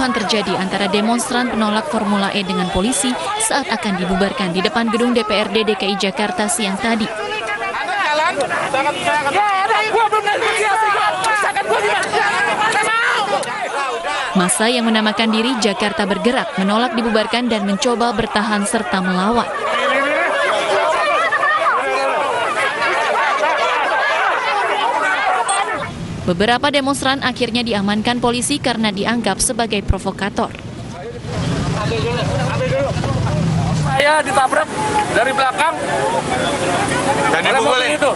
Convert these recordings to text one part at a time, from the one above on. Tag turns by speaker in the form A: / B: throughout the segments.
A: kerusuhan terjadi antara demonstran penolak Formula E dengan polisi saat akan dibubarkan di depan gedung DPRD DKI Jakarta siang tadi. Massa yang menamakan diri Jakarta Bergerak menolak dibubarkan dan mencoba bertahan serta melawan. Beberapa demonstran akhirnya diamankan polisi karena dianggap sebagai provokator.
B: Saya ditabrak dari belakang oleh mobil itu.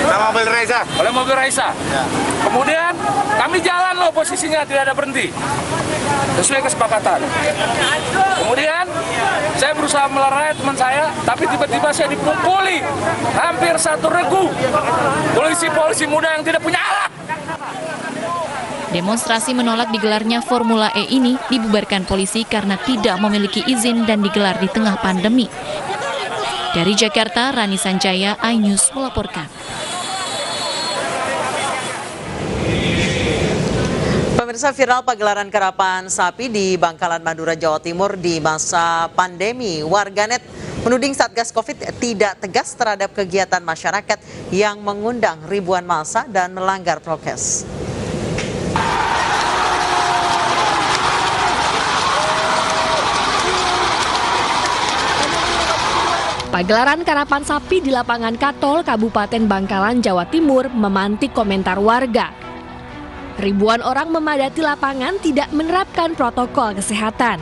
C: Sama mobil Raisa?
B: Oleh mobil Raisa. Ya. Kemudian kami jalan loh, posisinya tidak ada berhenti. Sesuai kesepakatan. Kemudian saya berusaha melerai teman saya, tapi tiba-tiba saya dipukuli hampir satu regu polisi muda yang tidak punya alat.
A: Demonstrasi menolak digelarnya Formula E ini dibubarkan polisi karena tidak memiliki izin dan digelar di tengah pandemi. Dari Jakarta, Rani Sanjaya, iNews melaporkan.
D: Pemirsa, viral pagelaran karapan sapi di Bangkalan, Madura, Jawa Timur di masa pandemi. Warganet menuding Satgas Covid tidak tegas terhadap kegiatan masyarakat yang mengundang ribuan massa dan melanggar prokes.
E: Pagelaran karapan sapi di lapangan Katol, Kabupaten Bangkalan, Jawa Timur memantik komentar warga. Ribuan orang memadati lapangan tidak menerapkan protokol kesehatan.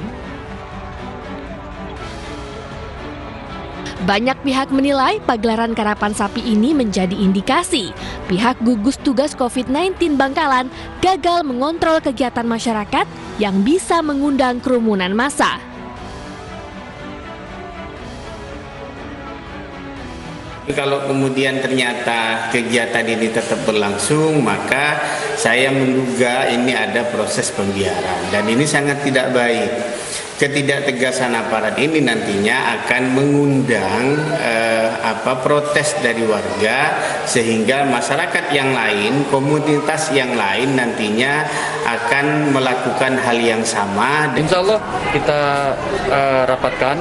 E: Banyak pihak menilai pagelaran karapan sapi ini menjadi indikasi pihak gugus tugas COVID-19 Bangkalan gagal mengontrol kegiatan masyarakat yang bisa mengundang kerumunan massa.
F: Kalau kemudian ternyata kegiatan ini tetap berlangsung, maka saya menduga ini ada proses pembiaran dan ini sangat tidak baik. Ketidaktegasan aparat ini nantinya akan mengundang protes dari warga sehingga masyarakat yang lain, komunitas yang lain nantinya akan melakukan hal yang sama.
G: Insya Allah kita rapatkan.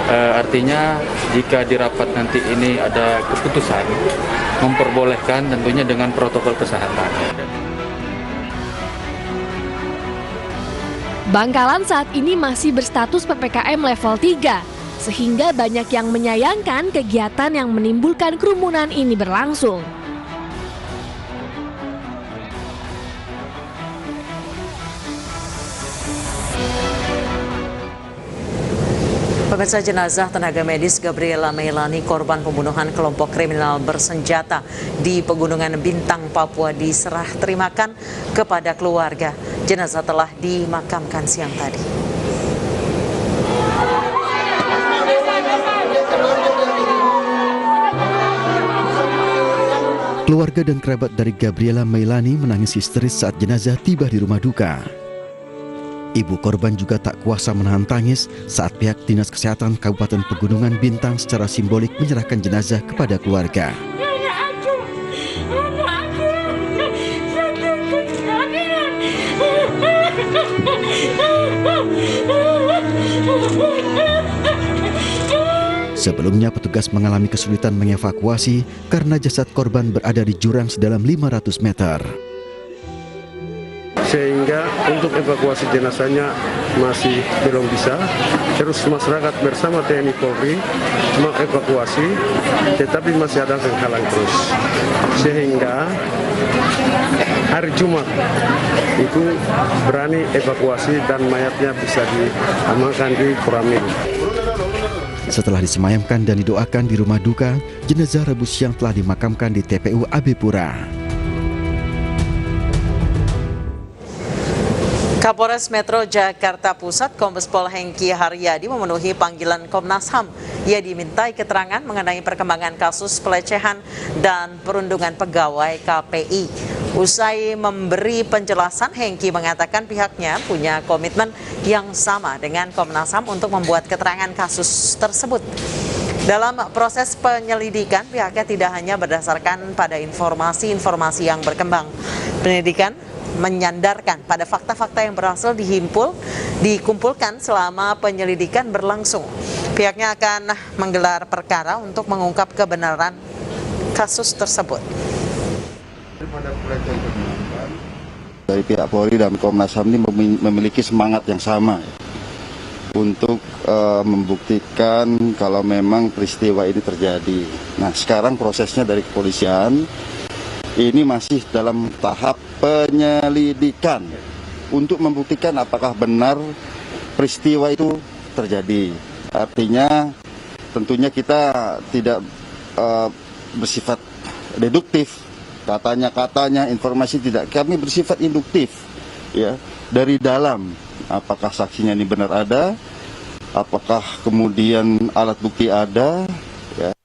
G: Artinya jika di rapat nanti ini ada keputusan memperbolehkan tentunya dengan protokol kesehatan.
E: Bangkalan saat ini masih berstatus PPKM level 3, sehingga banyak yang menyayangkan kegiatan yang menimbulkan kerumunan ini berlangsung.
D: Pemirsa, jenazah tenaga medis Gabriela Meilani, korban pembunuhan kelompok kriminal bersenjata di Pegunungan Bintang, Papua, diserah terimakan kepada keluarga. Jenazah telah dimakamkan siang tadi.
H: Keluarga dan kerabat dari Gabriela Meilani menangis histeris saat jenazah tiba di rumah duka. Ibu korban juga tak kuasa menahan tangis saat pihak Dinas Kesehatan Kabupaten Pegunungan Bintang secara simbolik menyerahkan jenazah kepada keluarga. Sebelumnya petugas mengalami kesulitan mengevakuasi karena jasad korban berada di jurang sedalam 500 meter.
I: Sehingga untuk evakuasi jenazahnya masih belum bisa. Terus masyarakat bersama TNI Polri mengevakuasi, tetapi masih ada penghalang terus. Sehingga hari Jumat itu berani evakuasi dan mayatnya bisa diamankan di Koramil.
H: Setelah disemayamkan dan didoakan di rumah duka, jenazah Rabu siang telah dimakamkan di TPU Abepura.
D: Kapolres Metro Jakarta Pusat, Kombes Pol Hengki Haryadi memenuhi panggilan Komnas HAM. Ia dimintai keterangan mengenai perkembangan kasus pelecehan dan perundungan pegawai KPI. Usai memberi penjelasan, Hengki mengatakan pihaknya punya komitmen yang sama dengan Komnas HAM untuk membuat keterangan kasus tersebut. Dalam proses penyelidikan, pihaknya tidak hanya berdasarkan pada informasi-informasi yang berkembang. Penyelidikan menyandarkan pada fakta-fakta yang berhasil dikumpulkan selama penyelidikan berlangsung. Pihaknya akan menggelar perkara untuk mengungkap kebenaran kasus tersebut.
J: Dari pihak Polri dan Komnas HAM ini memiliki semangat yang sama untuk membuktikan kalau memang peristiwa ini terjadi. Nah, sekarang prosesnya dari kepolisian ini masih dalam tahap penyelidikan untuk membuktikan apakah benar peristiwa itu terjadi. Artinya tentunya kita tidak bersifat deduktif. Katanya informasi tidak, kami bersifat induktif ya, dari dalam apakah saksinya ini benar ada, apakah kemudian alat bukti ada ya.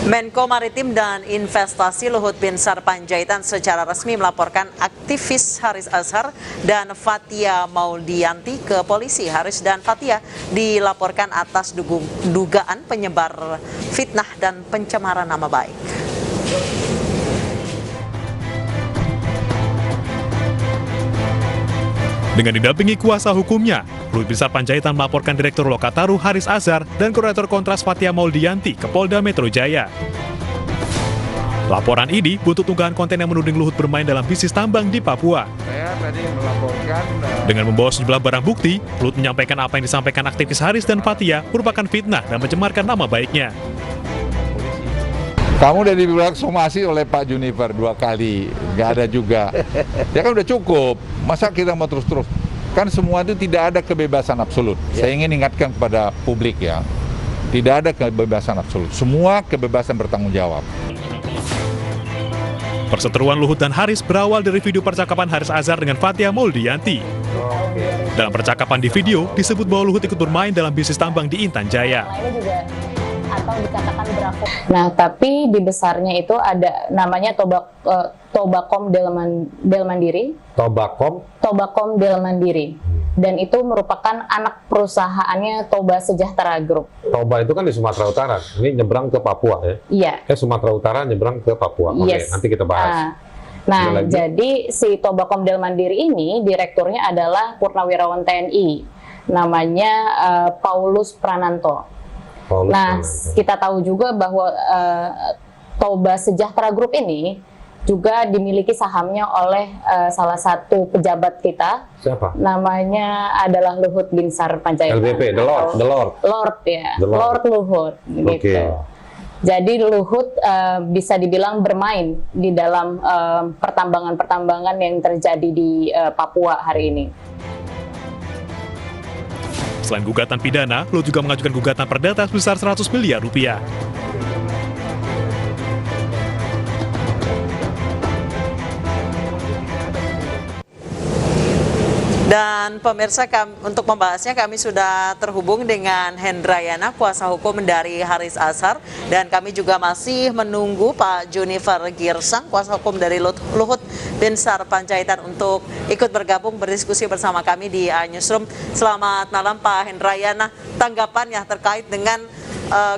D: Menko Maritim dan Investasi Luhut Binsar Panjaitan secara resmi melaporkan aktivis Haris Azhar dan Fathia Maulidiyanti ke polisi. Haris dan Fathia dilaporkan atas dugaan penyebar fitnah dan pencemaran nama baik.
K: Dengan didampingi kuasa hukumnya, Luhut Binsar Panjaitan melaporkan Direktur Lokataru Haris Azhar dan Koordinator Kontras Fathia Maulidiyanti ke Polda Metro Jaya. Laporan ini buntut unggahan konten yang menuding Luhut bermain dalam bisnis tambang di Papua.
L: Saya tadi melaporkan
K: dengan membawa sejumlah barang bukti, Luhut menyampaikan apa yang disampaikan aktivis Haris dan Fathia merupakan fitnah dan mencemarkan nama baiknya.
L: Kamu udah dibilang somasi oleh Pak Junifer 2 kali, nggak ada juga. Ya kan udah cukup, masa kita mau terus-terus? Kan semua itu tidak ada kebebasan absolut. Saya ingin ingatkan kepada publik ya, tidak ada kebebasan absolut. Semua kebebasan bertanggung jawab.
K: Perseteruan Luhut dan Haris berawal dari video percakapan Haris Azhar dengan Fathia Maulidiyanti. Dalam percakapan di video, disebut bahwa Luhut ikut bermain dalam bisnis tambang di Intan Jaya.
M: Atau dikatakan berafiliasi. Nah, tapi di besarnya itu ada namanya Tobakom Del Mandiri. Tobakom Del Mandiri. Dan itu merupakan anak perusahaannya Toba Sejahtera Group.
N: Toba itu kan di Sumatera Utara. Ini nyebrang ke Papua ya?
M: Iya.
N: Sumatera Utara nyebrang ke Papua. Oke, nanti kita bahas.
M: Nah, jadi si Tobakom Del Mandiri ini direkturnya adalah Purnawirawan TNI. Namanya Paulus Prananto. Kita tahu juga bahwa Toba Sejahtera Group ini juga dimiliki sahamnya oleh salah satu pejabat kita.
N: Siapa?
M: Namanya adalah Luhut Binsar Panjaitan.
N: LBP, The Lord
M: ya. Lord Luhut gitu. Jadi Luhut bisa dibilang bermain di dalam pertambangan-pertambangan yang terjadi di Papua hari ini.
K: Selain gugatan pidana, Luhut juga mengajukan gugatan perdata sebesar 100 miliar rupiah.
D: Dan pemirsa, untuk membahasnya kami sudah terhubung dengan Hendrayana, kuasa hukum dari Haris Azhar, dan kami juga masih menunggu Pak Junifer Girsang, kuasa hukum dari Luhut Binsar Panjaitan untuk ikut bergabung berdiskusi bersama kami di Newsroom. Selamat malam Pak Hendrayana, tanggapannya terkait dengan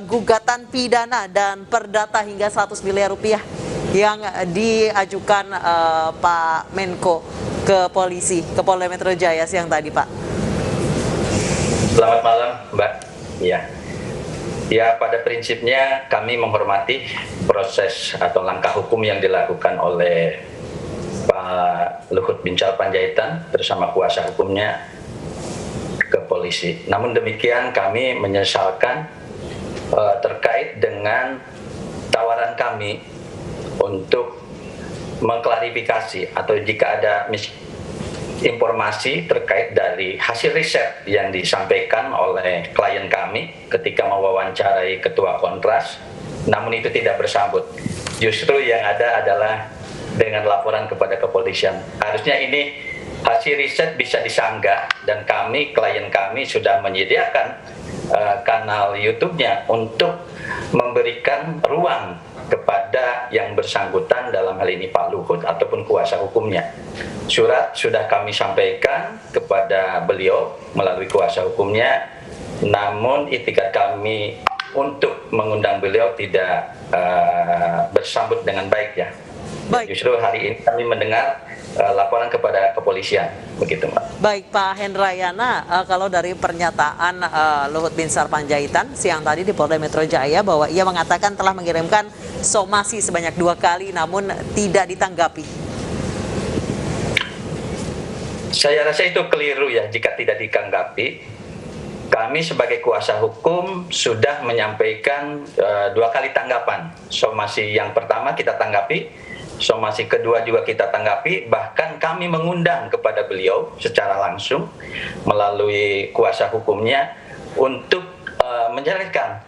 D: gugatan pidana dan perdata hingga 100 miliar rupiah yang diajukan Pak Menko ke polisi, ke Polda Metro Jaya siang tadi, Pak.
O: Selamat malam, Mbak. Ya, pada prinsipnya kami menghormati proses atau langkah hukum yang dilakukan oleh Pak Luhut Binsar Panjaitan bersama kuasa hukumnya ke polisi. Namun demikian kami menyesalkan terkait dengan tawaran kami untuk mengklarifikasi atau jika ada informasi terkait dari hasil riset yang disampaikan oleh klien kami ketika mewawancarai ketua kontras, namun itu tidak bersambut. Justru yang ada adalah dengan laporan kepada kepolisian. Harusnya ini hasil riset bisa disanggah dan klien kami sudah menyediakan kanal YouTube-nya untuk memberikan ruang kepada yang bersangkutan, dalam hal ini Pak Luhut ataupun kuasa hukumnya. Surat sudah kami sampaikan kepada beliau melalui kuasa hukumnya, namun itikat kami untuk mengundang beliau tidak bersambut dengan baik ya. Baik. Justru hari ini kami mendengar laporan kepada kepolisian, begitu Mbak.
D: Baik Pak Hendrayana, kalau dari pernyataan Luhut Binsar Panjaitan siang tadi di Polda Metro Jaya bahwa ia mengatakan telah mengirimkan somasi sebanyak 2 kali namun tidak ditanggapi.
O: Saya rasa itu keliru ya jika tidak ditanggapi. Kami sebagai kuasa hukum sudah menyampaikan 2 kali tanggapan. Somasi yang pertama kita tanggapi, somasi kedua juga kita tanggapi, bahkan kami mengundang kepada beliau secara langsung melalui kuasa hukumnya untuk menjelaskan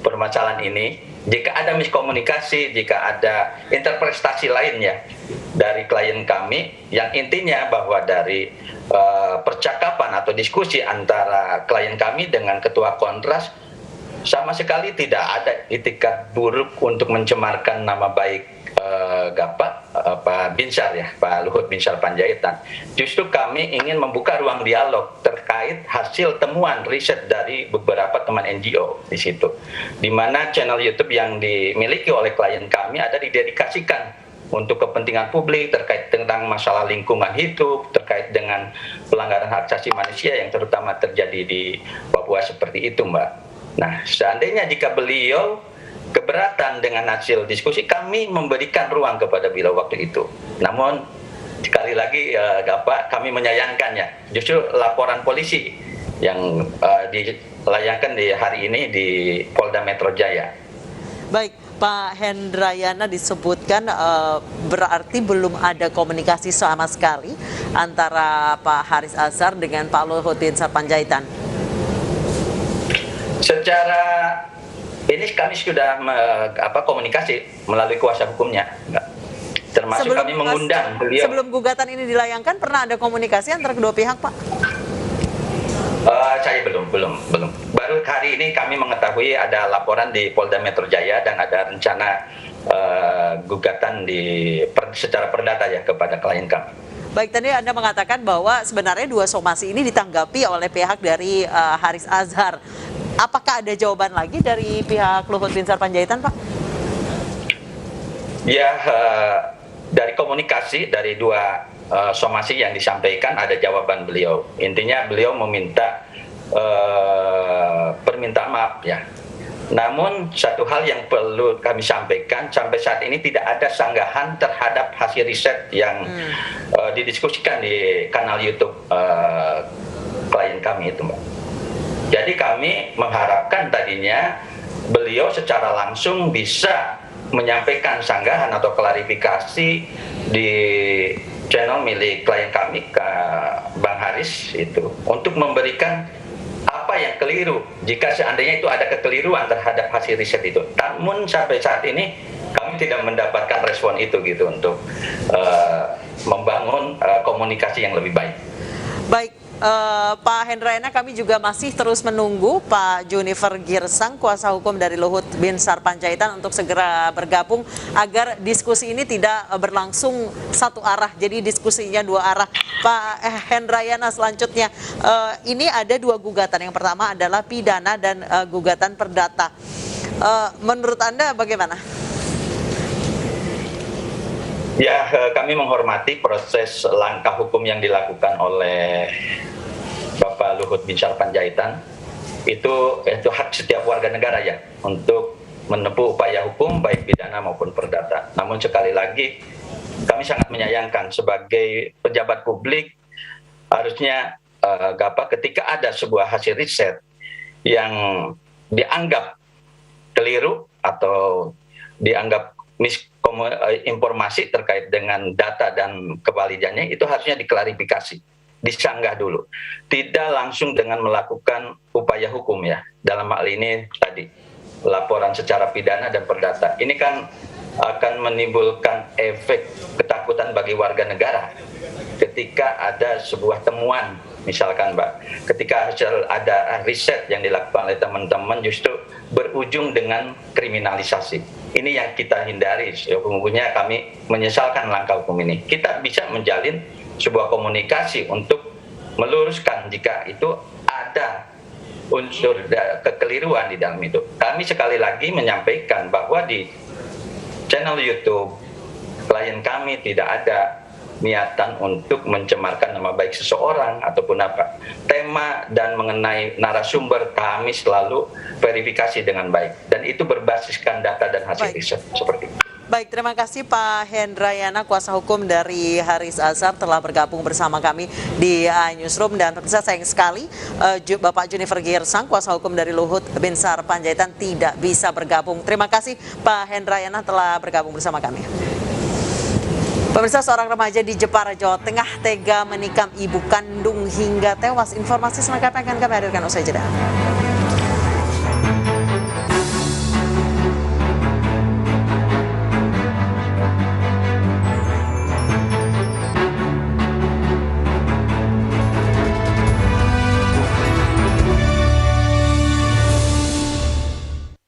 O: permasalahan ini. Jika ada miskomunikasi, jika ada interpretasi lainnya dari klien kami, yang intinya bahwa dari percakapan atau diskusi antara klien kami dengan ketua Kontras sama sekali tidak ada itikat buruk untuk mencemarkan nama baik Pak Binsar ya, Pak Luhut Binsar Panjaitan. Justru kami ingin membuka ruang dialog terkait hasil temuan riset dari beberapa teman NGO di situ, di mana channel YouTube yang dimiliki oleh klien kami ada didedikasikan untuk kepentingan publik terkait tentang masalah lingkungan hidup, terkait dengan pelanggaran hak asasi manusia yang terutama terjadi di Papua seperti itu, Mbak. Nah, seandainya jika beliau keberatan dengan hasil diskusi, kami memberikan ruang kepada beliau waktu itu. Namun sekali lagi kami menyayangkannya. Justru laporan polisi yang dilayangkan di hari ini di Polda Metro Jaya.
D: Baik, Pak Hendrayana, disebutkan berarti belum ada komunikasi sama sekali antara Pak Haris Azhar dengan Pak Luhut Binsar Panjaitan.
O: Secara ini kami sudah komunikasi melalui kuasa hukumnya, termasuk kami mengundang beliau.
D: Sebelum gugatan ini dilayangkan, pernah ada komunikasi antara kedua pihak, Pak?
O: Saya belum. Baru hari ini kami mengetahui ada laporan di Polda Metro Jaya dan ada rencana gugatan secara perdata ya kepada klien kami.
D: Baik, tadi Anda mengatakan bahwa sebenarnya 2 somasi ini ditanggapi oleh pihak dari Haris Azhar. Apakah ada jawaban lagi dari pihak Luhut Binsar Panjaitan, Pak?
O: Ya, dari komunikasi dari 2 somasi yang disampaikan ada jawaban beliau. Intinya beliau meminta permintaan maaf ya. Namun satu hal yang perlu kami sampaikan, sampai saat ini tidak ada sanggahan terhadap hasil riset yang didiskusikan di kanal YouTube klien kami itu, Mbak. Jadi kami mengharapkan tadinya beliau secara langsung bisa menyampaikan sanggahan atau klarifikasi di channel milik klien kami ke Bang Haris itu untuk memberikan apa yang keliru jika seandainya itu ada kekeliruan terhadap hasil riset itu. Namun sampai saat ini kami tidak mendapatkan respon itu gitu untuk membangun komunikasi yang lebih baik.
D: Baik. Pak Hendrayana, kami juga masih terus menunggu Pak Junifer Girsang, kuasa hukum dari Luhut Binsar Panjaitan, untuk segera bergabung agar diskusi ini tidak berlangsung satu arah, jadi diskusinya 2 arah. Pak Hendrayana, selanjutnya ini ada 2 gugatan. Yang pertama adalah pidana dan gugatan perdata. Menurut Anda bagaimana?
O: Ya, kami menghormati proses langkah hukum yang dilakukan oleh Bapak Luhut Binsar Panjaitan. Itu hak setiap warga negara ya untuk menempuh upaya hukum baik pidana maupun perdata. Namun sekali lagi kami sangat menyayangkan sebagai pejabat publik, harusnya ketika ada sebuah hasil riset yang dianggap keliru atau dianggap informasi terkait dengan data dan kevalidannya, itu harusnya diklarifikasi, disanggah dulu, tidak langsung dengan melakukan upaya hukum ya. Dalam hal ini tadi laporan secara pidana dan perdata ini kan akan menimbulkan efek ketakutan bagi warga negara ketika ada sebuah temuan, misalkan Mbak, ketika ada riset yang dilakukan oleh teman-teman justru berujung dengan kriminalisasi. Ini yang kita hindari. Sesungguhnya kami menyesalkan langkah hukum ini. Kita bisa menjalin sebuah komunikasi untuk meluruskan jika itu ada unsur kekeliruan di dalam itu. Kami sekali lagi menyampaikan bahwa di channel YouTube klien kami tidak ada niatan untuk mencemarkan nama baik seseorang ataupun apa. Tema dan mengenai narasumber kami selalu verifikasi dengan baik dan itu berbasiskan data dan hasil riset seperti itu.
D: Baik, terima kasih Pak Hendrayana, kuasa hukum dari Haris Azhar telah bergabung bersama kami di Newsroom. Dan pemirsa, sayang sekali Bapak Junifer Girsang, kuasa hukum dari Luhut Binsar Panjaitan tidak bisa bergabung. Terima kasih Pak Hendrayana telah bergabung bersama kami. Pemirsa, seorang remaja di Jepara, Jawa Tengah tega menikam ibu kandung hingga tewas. Informasi selengkapnya akan kami hadirkan usai jeda.